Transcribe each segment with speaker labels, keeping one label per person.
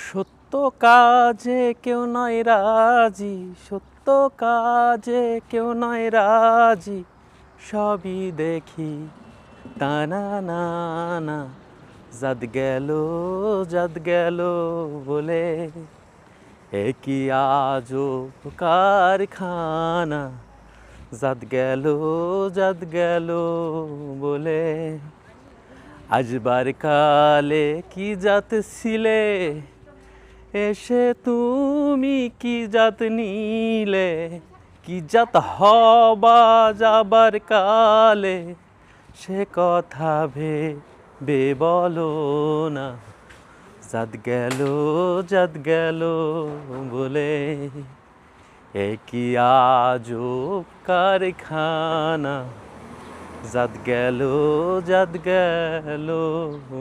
Speaker 1: সত্য কাজে কেউ নয় রাজি, সত্য কাজে কেউ নয় রাজি, সবই দেখি টানা না না, জাত গেল বলে, একই আজব কারখানা, জাত গেল বলে। আজবার কালে কি জাত ছিলে, এসে তুমি কি জাত নিলে, কি জাত হবা যাবার কালে, সে কথা ভেবে বলো না, জাত গেল বলে, একই আজব কারখানা, জাত গেল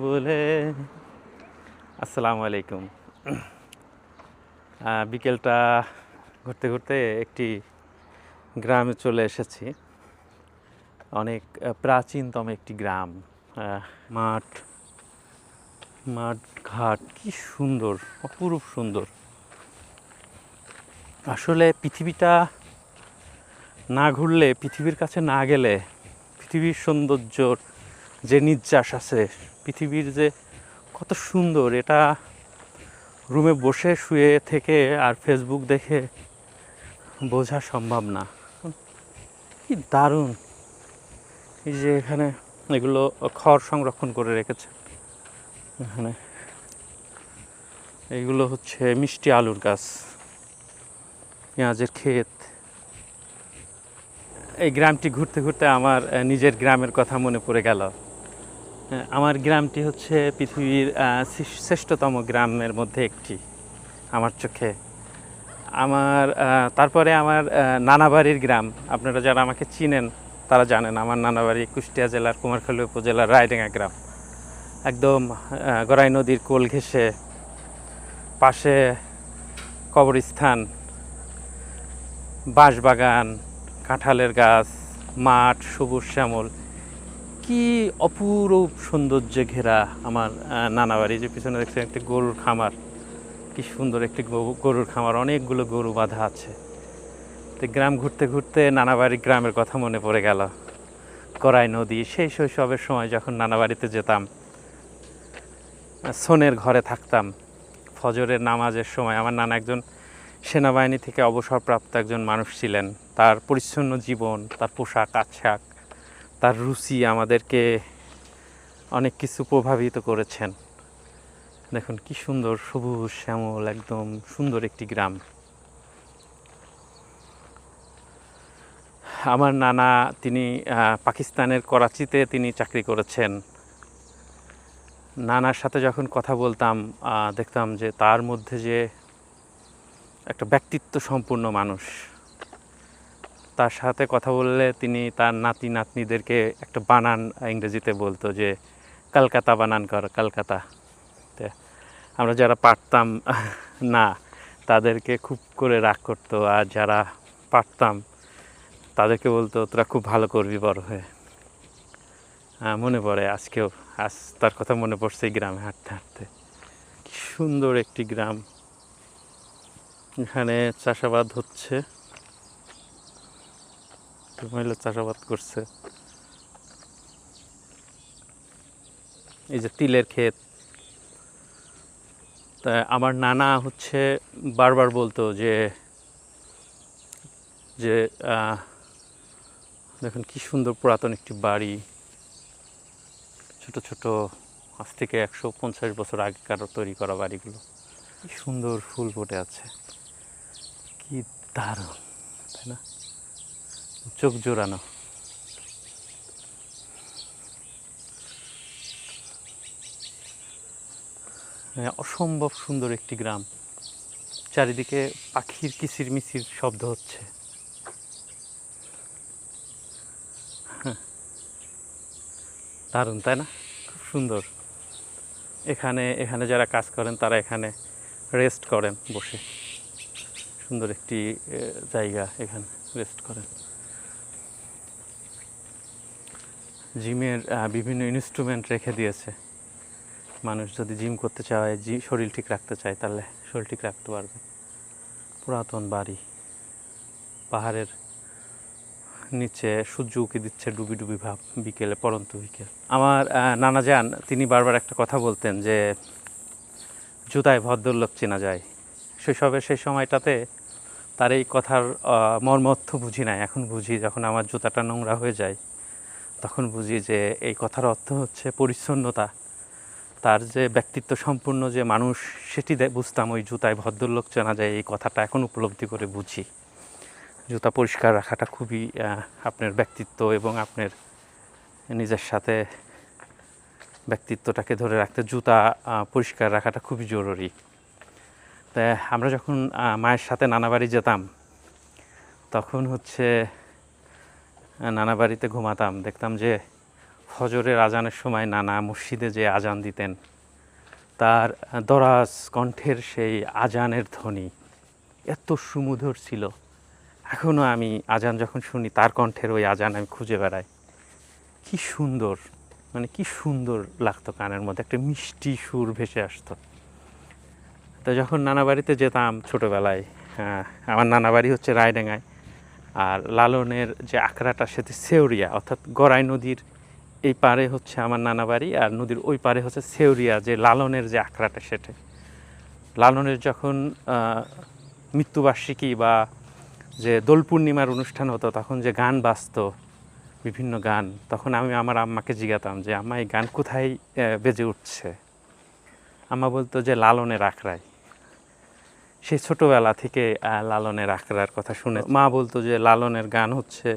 Speaker 1: বলে। আসসালামু আলাইকুম। বিকেলটা ঘুরতে ঘুরতে একটি গ্রামে চলে এসেছি। অনেক প্রাচীনতম একটি গ্রাম। মাঠ ঘাট কি সুন্দর, অপরূপ সুন্দর। আসলে পৃথিবীটা না ঘুরলে, পৃথিবীর কাছে না গেলে, পৃথিবীর সৌন্দর্যর যে নির্যাস আছে, পৃথিবীর যে কত সুন্দর, এটা রুমে বসে শুয়ে থেকে আর ফেসবুক দেখে বোঝা সম্ভব না। কি দারুণ! এই যে এখানে এগুলো খড় সংরক্ষণ করে রেখেছে। এখানে এইগুলো হচ্ছে মিষ্টি আলুর গাছ, পেঁয়াজের ক্ষেত। এই গ্রামটি ঘুরতে ঘুরতে আমার নিজের গ্রামের কথা মনে পড়ে গেল। আমার গ্রামটি হচ্ছে পৃথিবীর শ্রেষ্ঠতম গ্রামের মধ্যে একটি আমার চোখে। তারপরে আমার নানাবাড়ির গ্রাম। আপনারা যারা আমাকে চিনেন তারা জানেন আমার নানাবাড়ি কুষ্টিয়া জেলার কুমারখালী উপজেলার রায়ডাঙ্গা গ্রাম। একদম গড়াই নদীর কোল ঘেঁষে, পাশে কবরস্থান, বাঁশবাগান, কাঁঠালের গাছ, মাঠ সবুজ শ্যামল, কি অপূরূপ সৌন্দর্যে ঘেরা আমার নানাবাড়ি। যে পিছনে দেখছেন একটি গরুর খামার, কি সুন্দর একটি গরুর খামার, অনেকগুলো গরু বাঁধা আছে। তো গ্রাম ঘুরতে ঘুরতে নানাবাড়ি গ্রামের কথা মনে পড়ে গেল। গড়াই নদী, সেই শৈশবের সময় যখন নানাবাড়িতে যেতাম, সোনের ঘরে থাকতাম। ফজরের নামাজের সময় আমার নানা একজন সেনাবাহিনী থেকে অবসরপ্রাপ্ত একজন মানুষ ছিলেন। তার পরিচ্ছন্ন জীবন, তার পোশাক আশাক, তার রুচি আমাদেরকে অনেক কিছু প্রভাবিত করেছেন। দেখুন কি সুন্দর সবুজ শ্যামল, একদম সুন্দর একটি গ্রাম। আমার নানা, তিনি পাকিস্তানের করাচিতে তিনি চাকরি করেছেন। নানার সাথে যখন কথা বলতাম, দেখতাম যে তার মধ্যে যে একটা ব্যক্তিত্ব সম্পূর্ণ মানুষ। তার সাথে কথা বললে তিনি তার নাতি নাতনিদেরকে একটা বানান ইংরেজিতে বলতো যে কলকাতা বানান কর, কলকাতা। আমরা যারা পারতাম না তাদেরকে খুব করে রাগ করতো, আর যারা পারতাম তাদেরকে বলতো তোরা খুব ভালো করবি বড় হয়ে। মনে পড়ে আজকেও, আজ তার কথা মনে পড়ছে এই গ্রামে হাঁটতে হাঁটতে। কি সুন্দর একটি গ্রাম। এখানে চাষাবাদ হচ্ছে, মহিলা চাষাবাদ করছে। এই যে তিলের ক্ষেত। তা আমার নানা হচ্ছে বারবার বলতো যে যে দেখুন কি সুন্দর পুরাতন একটি বাড়ি, ছোট ছোট, আজ থেকে 150 বছর আগেকার তৈরি করা বাড়িগুলো। কি সুন্দর ফুল ফুটে আছে, কি দারুণ, তাই না? চোখ জোড়ানো। অসম্ভব সুন্দর একটি গ্রাম। চারিদিকে পাখির কিচির মিচির শব্দ হচ্ছে। দারুণ, তাই না? খুব সুন্দর। এখানে যারা কাজ করেন তারা এখানে রেস্ট করেন বসে। সুন্দর একটি জায়গা, এখানে রেস্ট করেন। জিমের বিভিন্ন ইনস্ট্রুমেন্ট রেখে দিয়েছে। মানুষ যদি জিম করতে চায়, শরীর ঠিক রাখতে চায়, তাহলে শরীর ঠিক রাখতে পারবে। পুরাতন বাড়ি, পাহাড়ের নিচে সূর্য উঁকি দিচ্ছে ডুবি ডুবি ভাব, বিকেলে, পরন্ত বিকেল। আমার নানা যান তিনি বারবার একটা কথা বলতেন যে জুতায় ভদ্রলোক চেনা যায়। শৈশবের সেই সময়টাতে তার এই কথার মর্মর্থ বুঝি নাই, এখন বুঝি। যখন আমার জুতাটা নোংরা হয়ে যায় তখন বুঝি যে এই কথার অর্থ হচ্ছে পরিচ্ছন্নতা। তার যে ব্যক্তিত্ব সম্পূর্ণ যে মানুষ, সেটি বুঝতাম ওই জুতায় ভদ্রলোক চেনা যায় এই কথাটা এখন উপলব্ধি করে বুঝি। জুতা পরিষ্কার রাখাটা খুবই আপনার ব্যক্তিত্ব এবং আপনার নিজের সাথে ব্যক্তিত্বটাকে ধরে রাখতে জুতা পরিষ্কার রাখাটা খুবই জরুরি। তাই আমরা যখন মায়ের সাথে নানা বাড়ি যেতাম তখন হচ্ছে নানা বাড়িতে ঘুমাতাম, দেখতাম যে ফজরের আজানের সময় নানা মসজিদে যে আজান দিতেন, তার দরাজ কণ্ঠের সেই আজানের ধ্বনি এত সুমধুর ছিল। এখনও আমি আজান যখন শুনি, তার কণ্ঠের ওই আজান আমি খুঁজে বেড়াই। কি সুন্দর, মানে কি সুন্দর লাগতো, কানের মধ্যে একটা মিষ্টি সুর ভেসে আসতো। তো যখন নানা বাড়িতে যেতাম ছোটোবেলায়, আমার নানা বাড়ি হচ্ছে রায়ডাঙ্গায়, আর লালনের যে আখড়াটা সেটি সেউরিয়া, অর্থাৎ গড়াই নদীর এই পারে হচ্ছে আমার নানা বাড়ি, আর নদীর ওই পারে হচ্ছে সেউরিয়া, যে লালনের যে আখড়াটা সেটা। লালনের যখন মৃত্যুবার্ষিকী বা যে দোল পূর্ণিমার অনুষ্ঠান হতো, তখন যে গান বাজতো, বিভিন্ন গান, তখন আমি আমার আম্মাকে জিজ্ঞাতাম যে আম্মা এই গান কোথায় বেজে উঠছে। আম্মা বলতো যে লালনের আখড়ায়। সেই ছোটোবেলা থেকে লালনের আখড়ার কথা শুনে মা বলতো যে লালনের গান হচ্ছে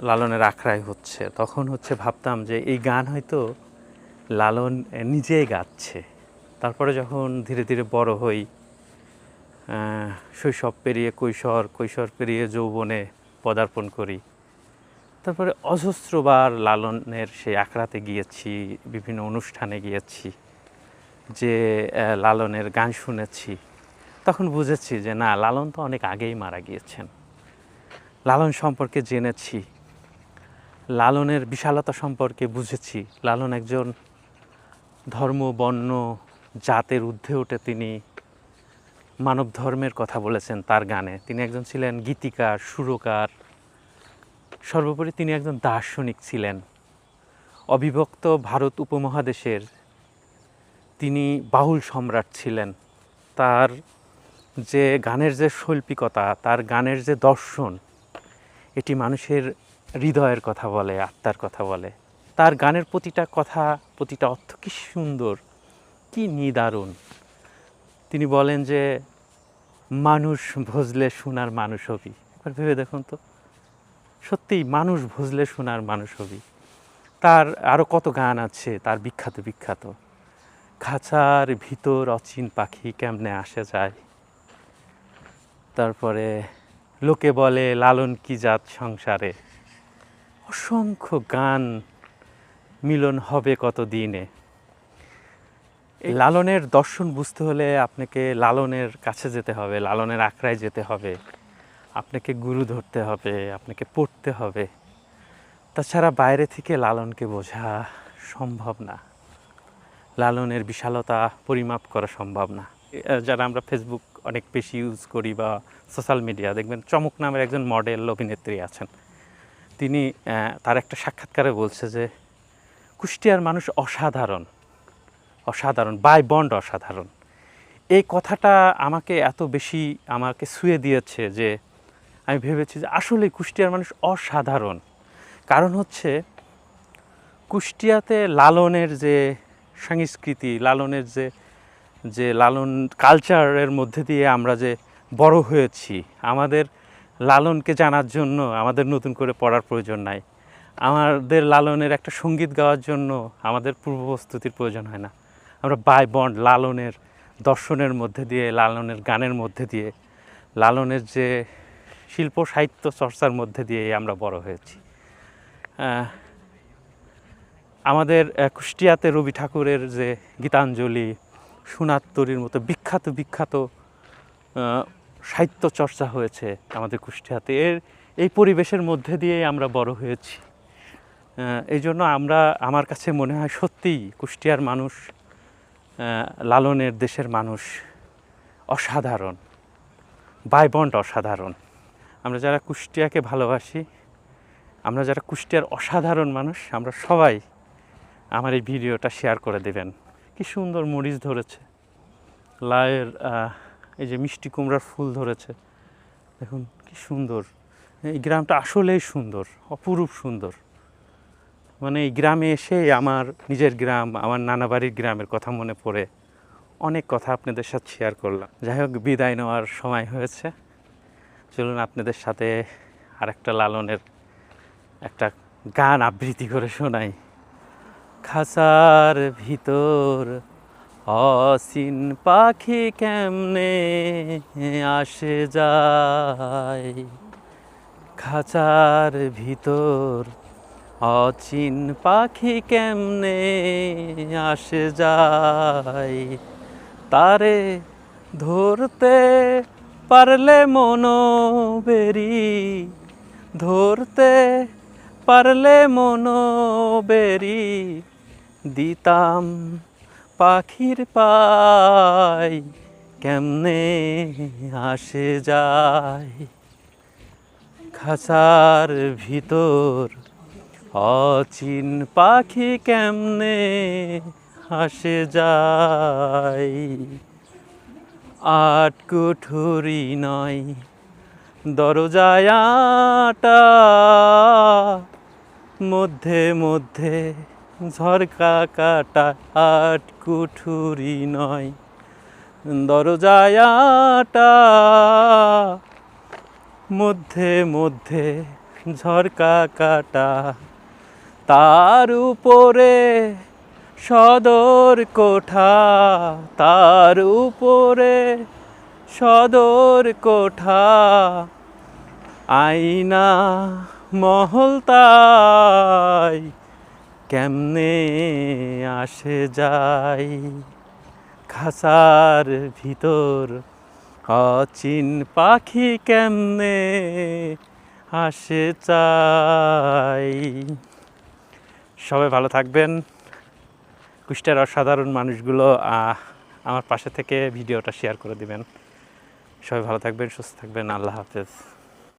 Speaker 1: লালনের আখড়ায় হচ্ছে। তখন হচ্ছে ভাবতাম যে এই গান হয়তো লালন নিজেই গাচ্ছে। তারপরে যখন ধীরে ধীরে বড় হই, শৈশব পেরিয়ে কৈশোর, কৈশোর পেরিয়ে যৌবনে পদার্পণ করি, তারপরে অজস্রবার লালনের সেই আখড়াতে গিয়েছি, বিভিন্ন অনুষ্ঠানে গিয়েছি, যে লালনের গান শুনেছি। তখন বুঝেছি যে না, লালন তো অনেক আগেই মারা গিয়েছেন। লালন সম্পর্কে জেনেছি, লালনের বিশালতা সম্পর্কে বুঝেছি। লালন একজন ধর্ম, বর্ণ, জাতের ঊর্ধ্বে উঠে তিনি মানব ধর্মের কথা বলেছেন তার গানে। তিনি একজন ছিলেন গীতিকার, সুরকার, সর্বোপরি তিনি একজন দার্শনিক ছিলেন। অবিভক্ত ভারত উপমহাদেশের তিনি বাউল সম্রাট ছিলেন। তার যে গানের যে শৈল্পিকতা, তার গানের যে দর্শন, এটি মানুষের হৃদয়ের কথা বলে, আত্মার কথা বলে। তার গানের প্রতিটা কথা, প্রতিটা অর্থ কি সুন্দর, কি নিদারুণ। তিনি বলেন যে মানুষ ভজলে শোনার মানুষ হবি। একবার ভেবে দেখুন তো, সত্যিই মানুষ ভজলে শোনার মানুষ হবি। তার আরও কত গান আছে তার বিখ্যাত বিখ্যাত। খাঁচার ভিতর অচিন পাখি কেমনে আসে যায়, তারপরে লোকে বলে লালন কি জাত সংসারে, অসংখ্য গান, মিলন হবে কত দিনে। এই লালনের দর্শন বুঝতে হলে আপনাকে লালনের কাছে যেতে হবে, লালনের আখড়ায় যেতে হবে, আপনাকে গুরু ধরতে হবে, আপনাকে পড়তে হবে। তাছাড়া বাইরে থেকে লালনকে বোঝা সম্ভব না, লালনের বিশালতা পরিমাপ করা সম্ভব না। যারা আমরা ফেসবুক অনেক বেশি ইউজ করি বা সোশ্যাল মিডিয়া, দেখবেন চমক নামের একজন মডেল অভিনেত্রী আছেন। তিনি তার একটা সাক্ষাৎকারে বলছে যে কুষ্টিয়ার মানুষ অসাধারণ, অসাধারণ, বাই বন্ড অসাধারণ। এই কথাটা আমাকে এত বেশি আমাকে ছুঁয়ে দিয়েছে যে আমি ভেবেছি যে আসলে কুষ্টিয়ার মানুষ অসাধারণ। কারণ হচ্ছে কুষ্টিয়াতে লালনের যে সংস্কৃতি, লালনের যে লালন কালচারের মধ্যে দিয়ে আমরা যে বড় হয়েছি, আমাদের লালনকে জানার জন্য আমাদের নতুন করে পড়ার প্রয়োজন নাই। আমাদের লালনের একটা সঙ্গীত গাওয়ার জন্য আমাদের পূর্ব প্রস্তুতির প্রয়োজন হয় না। আমরা বাই বন্ড লালনের দর্শনের মধ্যে দিয়ে, লালনের গানের মধ্যে দিয়ে, লালনের যে শিল্প সাহিত্য চর্চার মধ্যে দিয়ে আমরা বড় হয়েছি। আমাদের কুষ্টিয়াতে রবি ঠাকুরের যে গীতাঞ্জলি, সোনার মতো বিখ্যাত বিখ্যাত সাহিত্য চর্চা হয়েছে আমাদের কুষ্টিয়াতে। এই পরিবেশের মধ্যে দিয়েই আমরা বড় হয়েছি। এই জন্য আমার কাছে মনে হয় সত্যিই কুষ্টিয়ার মানুষ, লালনের দেশের মানুষ অসাধারণ, বাই-বন্ড অসাধারণ। আমরা যারা কুষ্টিয়াকে ভালোবাসি, আমরা যারা কুষ্টিয়ার অসাধারণ মানুষ, আমরা সবাই আমার এই ভিডিওটা শেয়ার করে দেবেন। কি সুন্দর মরিচ ধরেছে, লাউয়ের এই যে মিষ্টি কুমড়ার ফুল ধরেছে, দেখুন কি সুন্দর। এই গ্রামটা আসলেই সুন্দর, অপরূপ সুন্দর। মানে এই গ্রামে এসে আমার নিজের গ্রাম, আমার নানা বাড়ির গ্রামের কথা মনে পড়ে। অনেক কথা আপনাদের সাথে শেয়ার করলাম। যাই হোক, বিদায় নেওয়ার সময় হয়েছে। চলুন আপনাদের সাথে আরেকটা লালনের একটা গান আবৃত্তি করে শোনাই। খাঁচার ভিতর অসীন পাখি কেমনে আসে যায়, খাঁচার ভিতর অচিন পাখি কেমনে আসে যায়, তারে ধরতে পারলে মনো বেরি, ধরতে পারলে মনো বেরি, দিতাম পাখির পাই কেমনে আসে যায়, খাঁচার ভিতর অচিন পাখি কেমনে আসে যায়। আট কুঠুরি নয় দরজায় আটা, মধ্যে মধ্যে ঝরকা কাটা। আট কুঠুরি নয় দরজায় আটা, মধ্যে মধ্যে ঝরকা কাটা, তার উপরে সদর কোঠা, তার উপরে সদর কোঠা, আয়না মহল তাই কেমনে আসে যায়, খাঁচার ভিতর অচিন পাখি কেমনে আসে চাই। সবাই ভালো থাকবেন। কুষ্টিয়ার অসাধারণ মানুষগুলো আমার পাশে থেকে ভিডিওটা শেয়ার করে দিবেন। সবাই ভালো থাকবেন, সুস্থ থাকবেন। আল্লাহ হাফেজ।